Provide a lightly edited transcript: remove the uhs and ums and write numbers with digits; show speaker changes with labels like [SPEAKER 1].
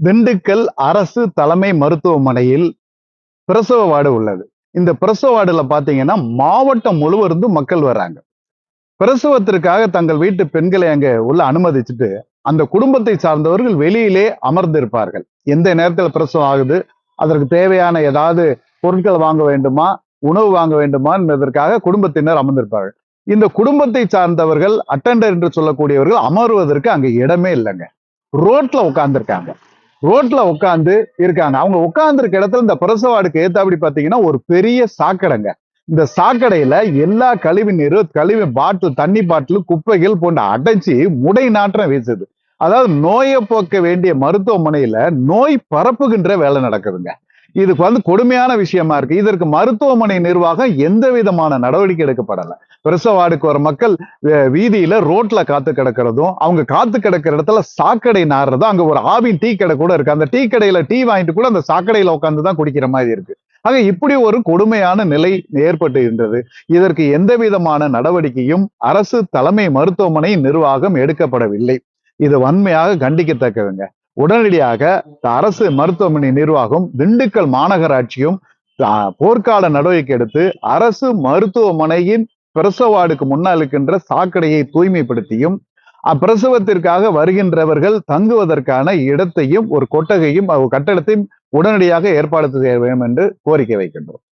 [SPEAKER 1] திண்டுக்கல் அரசு தலைமை மருத்துவமனையில் பிரசவ வார்டு உள்ளது. இந்த பிரசவ வார்டுல பாத்தீங்கன்னா மாவட்டம் முழுவதும் மக்கள் வர்றாங்க. பிரசவத்திற்காக தங்கள் வீட்டு பெண்களை அங்க உள்ள அனுமதிச்சுட்டு அந்த குடும்பத்தை சார்ந்தவர்கள் வெளியிலே அமர்ந்திருப்பார்கள். எந்த நேரத்தில் பிரசவம் ஆகுது, அதற்கு தேவையான ஏதாவது பொருட்கள் வாங்க வேண்டுமா, உணவு வாங்க வேண்டுமா என்பதற்காக குடும்பத்தினர் அமர்ந்திருப்பார்கள். இந்த குடும்பத்தை சார்ந்தவர்கள் அட்டெண்டர் என்று சொல்லக்கூடியவர்கள் அமர்வதற்கு அங்க இடமே இல்லைங்க. ரோட்ல உட்கார்ந்துருக்காங்க. ரோட்ல உட்கார்ந்து இருக்காங்க. அவங்க உட்கார்ந்து இருக்க இடத்துல இந்த பிரசவ வார்டுக்கு ஏத்தாப்படி பாத்தீங்கன்னா ஒரு பெரிய சாக்கடைங்க. இந்த சாக்கடையில எல்லா கழிவு நீர், கழிவு பாட்டில், தண்ணி பாட்டில், குப்பைகள் போன்ற அடைச்சி முடை நாற்றம் வீசுது. அதாவது நோயை போக்க வேண்டிய மருத்துவமனையில நோய் பரப்புகின்ற வேலை நடக்குதுங்க. இதுக்கு கொடுமையான விஷயமா இருக்கு. இதற்கு மருத்துவமனை நிர்வாகம் எந்த விதமான நடவடிக்கை எடுக்கப்படல. பிரசவ வார்டுக்கு வர மக்கள் வீதியில ரோட்ல காத்து கிடக்கிறதும், அவங்க காத்து கிடக்கிற இடத்துல சாக்கடை நாடுறதும், அங்க ஒரு ஆவின் டீ கடை கூட இருக்கு. அந்த டீ கடையில டீ வாங்கிட்டு கூட அந்த சாக்கடையில உட்காந்துதான் குடிக்கிற மாதிரி இருக்கு. ஆக இப்படி ஒரு கொடுமையான நிலை ஏற்பட்டு இருந்தது. இதற்கு எந்த விதமான நடவடிக்கையும் அரசு தலைமை மருத்துவமனை நிர்வாகம் எடுக்கப்படவில்லை. இது வன்மையாக கண்டிக்கத்தக்கதுங்க. உடனடியாக அரசு மருத்துவமனை நிர்வாகம், திண்டுக்கல் மாநகராட்சியும் போர்க்கால நடவடிக்கை எடுத்து அரசு மருத்துவமனையின் பிரசவ வார்டுக்கு முன்னால் இருக்கின்ற சாக்கடையை தூய்மைப்படுத்தியும், அப்பிரசவத்திற்காக வருகின்றவர்கள் தங்குவதற்கான இடத்தையும், ஒரு கொட்டகையும், கட்டடத்தையும் உடனடியாக ஏற்பாடு செய்ய வேண்டும் என்று கோரிக்கை வைக்கின்றோம்.